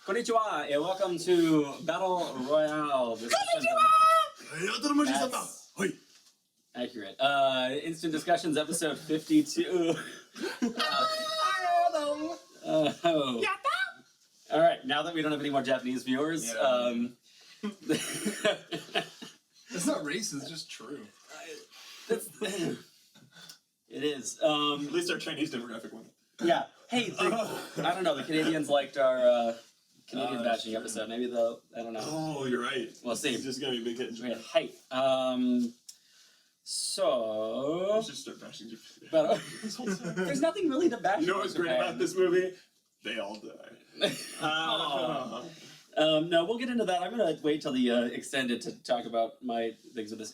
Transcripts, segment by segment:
Konnichiwa, and welcome to Battle Royale. That's accurate. Instant Discussions, episode 52. All right, now that we don't have any more Japanese viewers, It's not racist, it's just true. It is. At least our Chinese demographic won. Yeah. Hey, I don't know. The Canadians liked our Canadian bashing episode. Maybe they'll. I don't know. Oh, you're right. We'll see. It's just gonna be a big hit in Japan. Height. So. Let's just start bashing Japan. But there's nothing really to bash. You know what's great about this movie? They all die. No, we'll get into that. I'm gonna wait till the extended to talk about my things with this.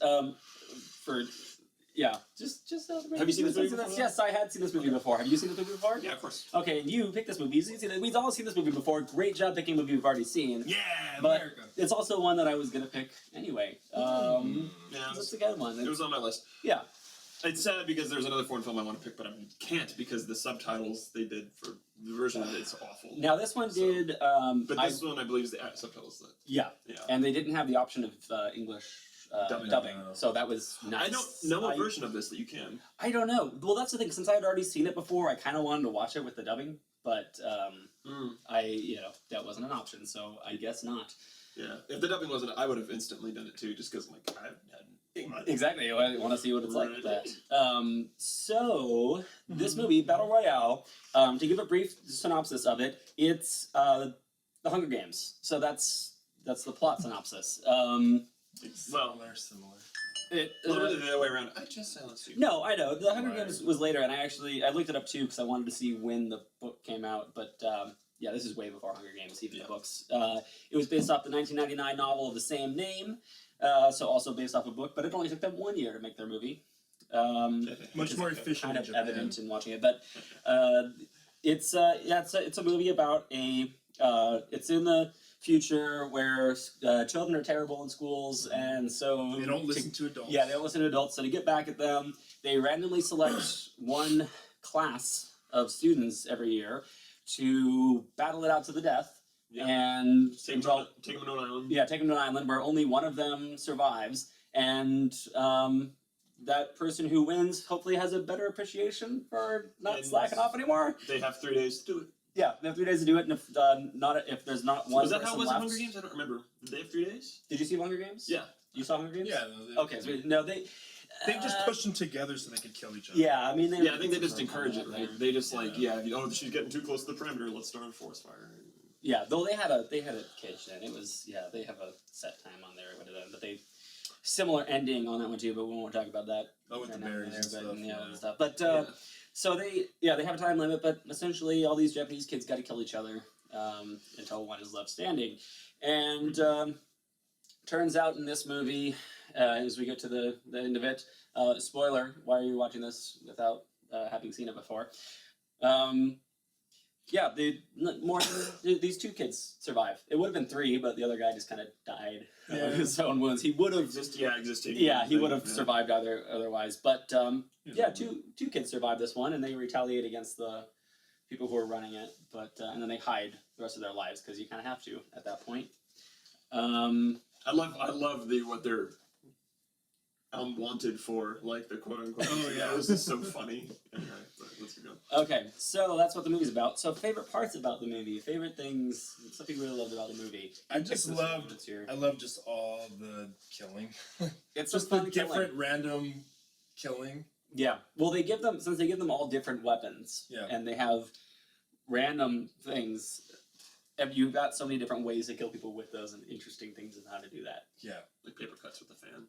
Just Have you seen this movie before? Yes, I had seen this movie before. Have you seen this movie before? Yeah, of course. Okay, and you picked this movie. We've all seen this movie before. Great job picking a movie we've already seen. Yeah, But America. it's also one that I was gonna pick anyway. Yeah, It's a good one. it was on my list. Yeah. It's sad because there's another foreign film I want to pick, but I can't because the subtitles they did for the version of it's awful. Now this one did. But this one I believe is the subtitles. Yeah. Yeah. And they didn't have the option of English dubbing, No. so that was nice. I don't know a version of this that you can. I don't know. Well, that's the thing. Since I had already seen it before, I kind of wanted to watch it with the dubbing, but that wasn't an option, so I guess not. Yeah. If the dubbing wasn't, I would have instantly done it too, just because like I hadn't. Exactly. I want to see what it's like with that. So this movie, Battle Royale, to give a brief synopsis of it, it's the Hunger Games. So that's the plot synopsis. Similar. A little bit the other way around. I just silenced you. No, I know. The Hunger Games was later, and I looked it up too because I wanted to see when the book came out. But this is way before Hunger Games, even the books. It was based off the 1999 novel of the same name, so also based off a book. But it only took them 1 year to make their movie. Much more efficient Kind in of Japan. evident in watching it, but it's a movie about it's in the future where children are terrible in schools, and so They don't listen to adults. Yeah, they don't listen to adults. So to get back at them, they randomly select one class of students every year to battle it out to the death. Yeah. And Take them to an island. yeah, take them to an island where only one of them survives, and that person who wins hopefully has a better appreciation for not And slacking off anymore. They have 3 days to do it. Yeah, they have 3 days to do it, and if there's not one Was that person how it was in left. Hunger Games? I don't remember. Did they have 3 days? Did you see Hunger Games? Yeah. You saw Hunger Games? Yeah. Okay, so no, they just pushed them together so they could kill each other. Yeah, I mean, Yeah, I think they just encourage it, right? They just she's getting too close to the perimeter. Let's start a forest fire. Yeah, though they had a cage then. It was they have a set time on there, but they similar ending on that one too. But we won't talk about that. Oh, with the right now berries and but, stuff. and stuff. But so they have a time limit, but essentially all these Japanese kids got to kill each other until one is left standing, and turns out in this movie, as we get to the end of it, spoiler: why are you watching this without having seen it before? These 2 kids survive. It would have been 3, but the other guy just kind of died of his own wounds. He would have Existing. Yeah, he would have survived otherwise. But 2 kids survived this one, and they retaliate against the people who are running it. But and then they hide the rest of their lives because you kind of have to at that point. I love what they're wanted for, like the quote unquote. Oh yeah, this is so funny. Anyway, but let's go. Okay, so that's what the movie's about. So favorite parts about the movie, favorite things, something you really loved about the movie. I love just all the killing. It's just the different random killing. Yeah, well, they give them all different weapons. Yeah, and they have random things. And you've got so many different ways to kill people with those, and interesting things of how to do that. Yeah, like paper cuts with the fan.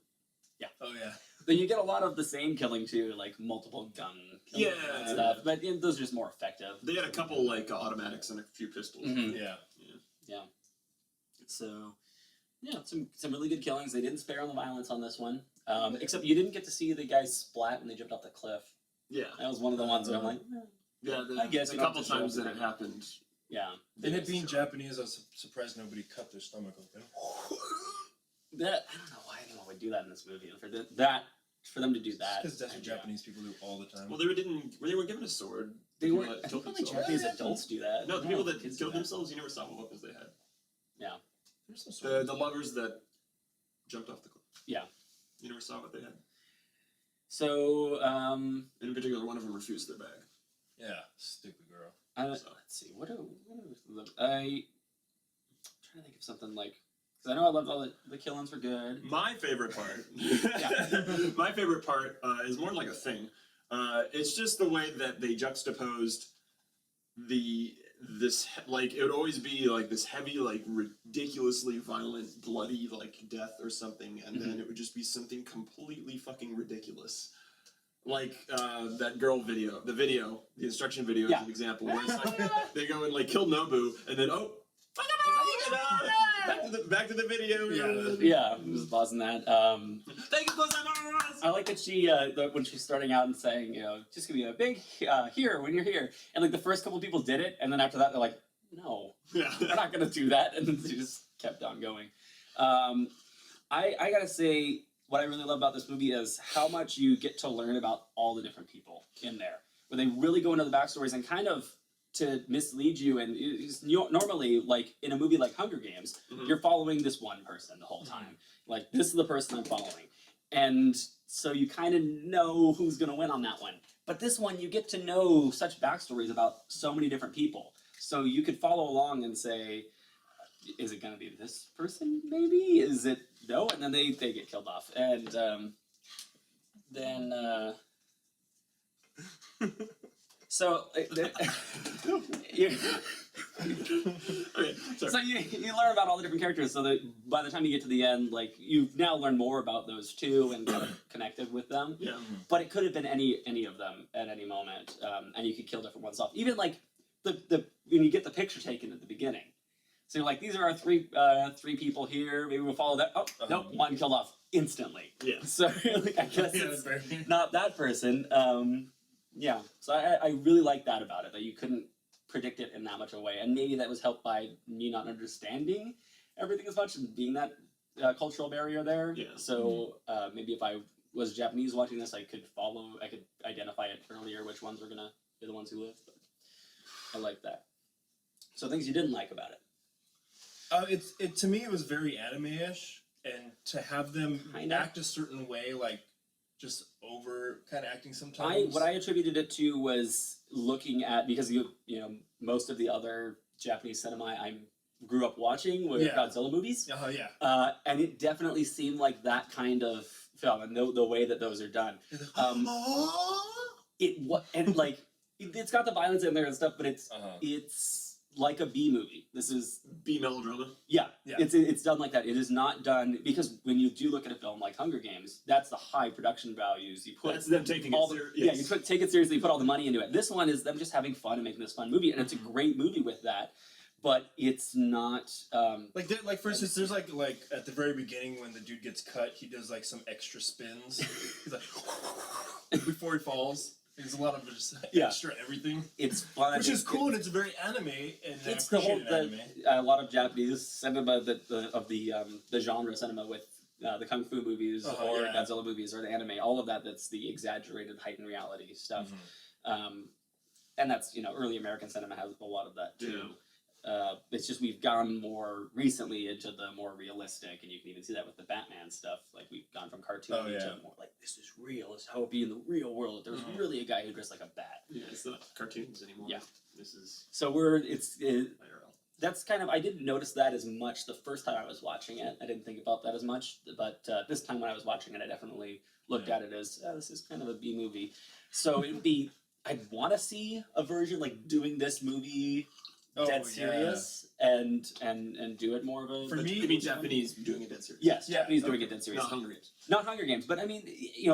Yeah. Oh yeah. Then you get a lot of the same killing too, like multiple gun killing and stuff. But those are just more effective. They had a couple like automatics and a few pistols. Mm-hmm. Yeah. So, some really good killings. They didn't spare on the violence on this one. Except you didn't get to see the guys splat when they jumped off the cliff. Yeah. That was one of the ones where I'm like, I guess a couple times that it happened. Yeah. And it being Japanese, I was surprised nobody cut their stomach open. I don't know why anyone would do that in this movie. For them to do that. Because that's what Japanese people do all the time. Well, they were given a sword. They weren't. I think only Japanese adults do that. No, the people that killed themselves, you never saw what weapons they had. There's some sort The lovers that jumped off the cliff. Yeah. You never saw what they had. So, In particular, one of them refused their bag. Yeah, stupid girl. let's see. I'm trying to think of something like, because I know I loved all the killings were good. My favorite part. My favorite part is more like a thing. It's just the way that they juxtaposed like it would always be like this heavy, like ridiculously violent, bloody like death or something, and then it would just be something completely fucking ridiculous. Like that girl video, the instruction video is an example where it's like they go and like kill Nobu, and then back to the video. Yeah, I'm just pausing that. Thank you, I like that she when she's starting out and saying, just give me a big here when you're here, and like the first couple people did it, and then after that they're like, no, we're not gonna do that, and then she just kept on going. I gotta say, what I really love about this movie is how much you get to learn about all the different people in there, where they really go into the backstories and kind of to mislead you. And normally, like in a movie like Hunger Games, you're following this one person the whole time. Like, this is the person I'm following. And so you kind of know who's going to win on that one. But this one, you get to know such backstories about so many different people. So you could follow along and say, is it going to be this person, maybe? Is it no? And then they get killed off. And then... So, you learn about all the different characters, so that by the time you get to the end, like, you've now learned more about those two and kind of connected with them. Yeah. But it could have been any of them at any moment, and you could kill different ones off. Even like the when you get the picture taken at the beginning, so you're like, these are our three people here. Maybe we'll follow that. Oh, nope, one killed off instantly. Yeah. So like, I guess it's not that person. Yeah, so I really like that about it, that you couldn't predict it in that much of a way. And maybe that was helped by me not understanding everything as much and being that cultural barrier there. Yeah. So maybe if I was Japanese watching this, I could identify it earlier which ones were going to be the ones who live. But I like that. So things you didn't like about it? It to me, it was very anime-ish, and to have them Kinda. act a certain way, like just over kind of acting sometimes. What I attributed it to was looking at, because you know most of the other Japanese cinema I grew up watching were Godzilla movies. And it definitely seemed like that kind of film, and the way that those are done. It's got the violence in there and stuff, but it's like a B movie. This is B melodrama. Yeah. It's done like that. It is not done, because when you do look at a film like Hunger Games, that's the high production values. You put that's them taking it seriously. Yeah, you take it seriously. You put all the money into it. This one is them just having fun and making this fun movie, and it's a great movie with that. But it's not like for instance, there's like at the very beginning when the dude gets cut, he does like some extra spins. He's like before he falls. There's a lot of just extra everything. It's fun, which is cool, and it's very anime. And it's the whole a lot of Japanese cinema of the genre cinema with the kung fu movies or Godzilla movies or the anime. All of that. That's the exaggerated heightened reality stuff. And that's early American cinema has a lot of that too. It's just we've gone more recently into the more realistic, and you can even see that with the Batman stuff. Like, we've gone from cartoon to more like, this is real. This is how it'd be in the real world. There's really a guy who dressed like a bat. Yeah, it's not cartoons anymore. Yeah, this is so that's kind of, I didn't notice that as much the first time I was watching it. I didn't think about that as much, but this time when I was watching it, I definitely looked at it as this is kind of a B movie. So I'd want to see a version like doing this movie dead serious and do it more of a... For me, you mean Japanese doing it dead serious? Yes, Japanese doing it dead serious. Not Hunger Games. Not Hunger Games, but I mean,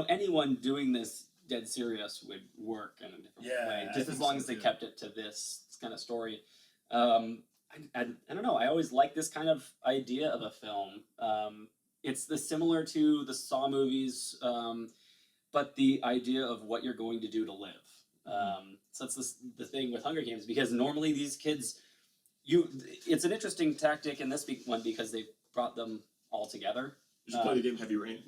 anyone doing this dead serious would work in a different way, just as long as they kept it to this kind of story. I don't know, I always like this kind of idea of a film. It's similar to the Saw movies, but the idea of what you're going to do to live. So that's the thing with Hunger Games, because normally these kids, it's an interesting tactic in this one because they brought them all together. Did you play the game Heavy Rain?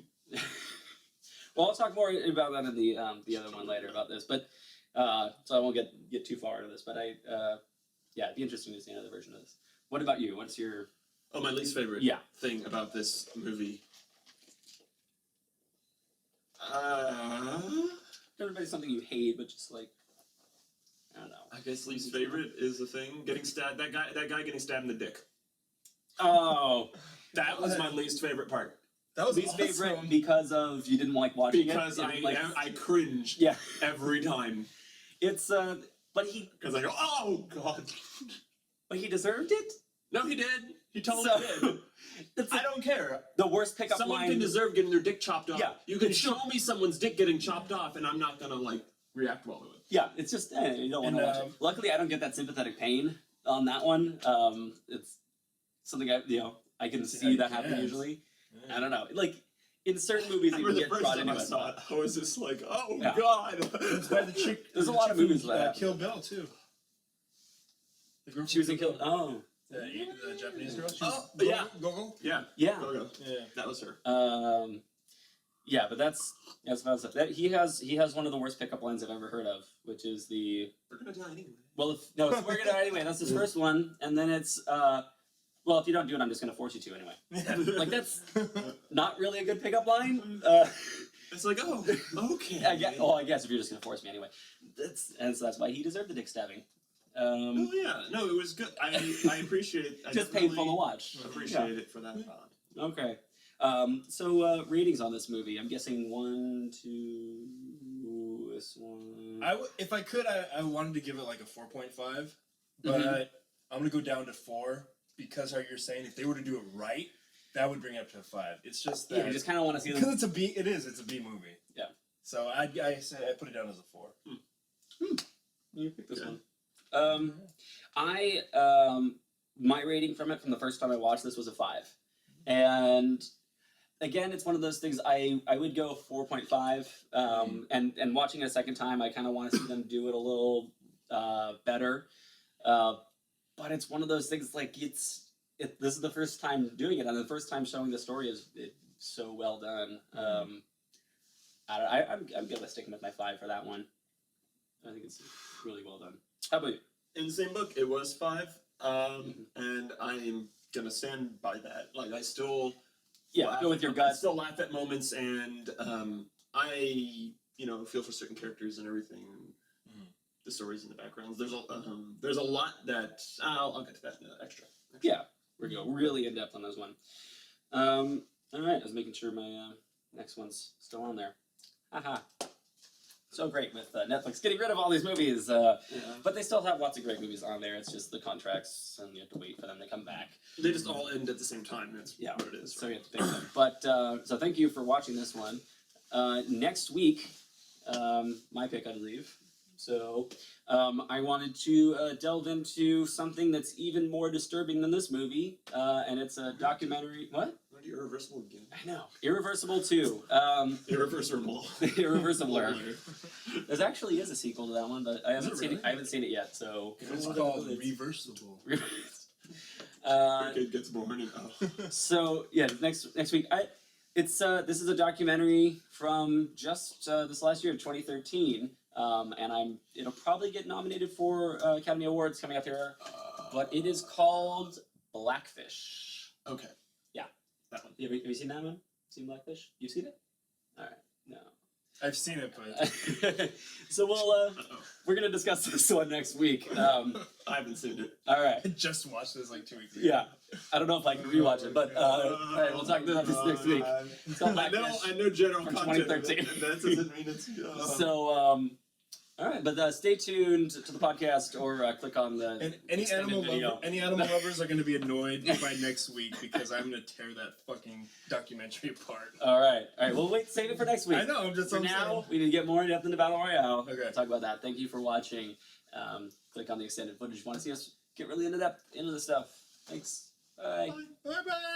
Well, I'll talk more about that in the other one later about this, but so I won't get too far into this. But it'd be interesting to see another version of this. What about you? What's your Oh, my least favorite Yeah. thing about this movie. Everybody's something you hate, but just like, I don't know. I guess least favorite is the thing getting stabbed. That guy getting stabbed in the dick. Oh, That was my least favorite part. That was least awesome. favorite because of you didn't like watching Because it. I cringed Yeah, every time. it's but he Because I go, oh god. but he deserved it. No, he did. He totally So, did. It's I don't care. the worst pickup Someone line. can deserve getting their dick chopped off. Yeah. You can show me someone's dick getting chopped off, and I'm not gonna like react well to it. Yeah, it's just you don't want to watch it. Luckily, I don't get that sympathetic pain on that one. It's something I can see that happen usually. Yeah. I don't know, like in certain movies, I you remember can the get first brought time into I it. saw it, I was just like, oh Yeah. god. It's by the chick. There's a the lot of chick movies from, like that. Kill Bill too. The girl She was from in Kill. Oh, The Japanese girl. She Oh, was yeah. Go. Yeah. yeah. Go, go. Yeah. That was her. Yeah, but that's about stuff. That he has one of the worst pickup lines I've ever heard of, which is the We're gonna die anyway. well, so we're gonna anyway. That's his first one, and then it's well, if you don't do it, I'm just gonna force you to anyway. Like that's not really a good pickup line. It's like, oh, okay. I guess if you're just gonna force me anyway, that's why he deserved the dick stabbing. Oh yeah, no, it was good. I appreciate. I Just definitely painful to watch. Appreciate it for that. Okay. So ratings on this movie. I'm guessing 1, 2. This one. If I could, I wanted to give it like a 4.5, but I'm gonna go down to 4 because how you're saying if they were to do it right, that would bring it up to a 5. It's just that Yeah, I just kind of want to see them. because it's a B. It's a B movie. Yeah. So I put it down as a 4. You pick this one. My rating from the first time I watched this was a 5, and again, it's one of those things I would go 4.5. And watching it a second time, I kind of want to see them do it a little better. But it's one of those things like this is the first time doing it, and the first time showing the story is so well done. I'm good with sticking with my 5 for that one. I think it's really well done. How about you? In the same book, it was 5, and I'm gonna stand by that. Like I still. Yeah, go with your gut. I still laugh at moments, and I feel for certain characters and everything. The stories in the backgrounds. There's a lot that I'll get to that extra. Yeah, we're going to go really in depth on this one. All right, I was making sure my next one's still on there. Haha. So great with Netflix getting rid of all these movies, but they still have lots of great movies on there. It's just the contracts, and you have to wait for them to come back. They just all end at the same time. That's what it is. So you have to pick them. But so thank you for watching this one. Next week, my pick, I believe. So I wanted to delve into something that's even more disturbing than this movie, and it's a documentary. What? What Irreversible again? I know. Irreversible 2. Irreversible. Irreversible. There actually is a sequel to that one, but I haven't seen it. I haven't seen it yet. So It's called Reversible. Kid gets born and So yeah, next week. This is a documentary from just this last year, 2013, and it'll probably get nominated for Academy Awards coming up here, but it is called Blackfish. Okay. Yeah, that one. Have you seen that one? Seen Blackfish? You've seen it? All right. No. I've seen it, but So we're gonna discuss this one next week. I haven't seen it. All right. I just watched this like 2 weeks ago. Yeah. I don't know if I can rewatch it, but all right, we'll talk about this next week. It's called I Blackfish. know general from content. 2013. That doesn't mean it's. So all right, but stay tuned to the podcast or click on the And any extended animal lovers are going to be annoyed by next week because I'm going to tear that fucking documentary apart. All right. We'll wait. Save it for next week. I know. I'm just For now, we need to get more in depth into Battle Royale. Okay. We'll talk about that. Thank you for watching. Click on the extended footage if you want to see us get really into this stuff. Thanks. Bye. Bye bye.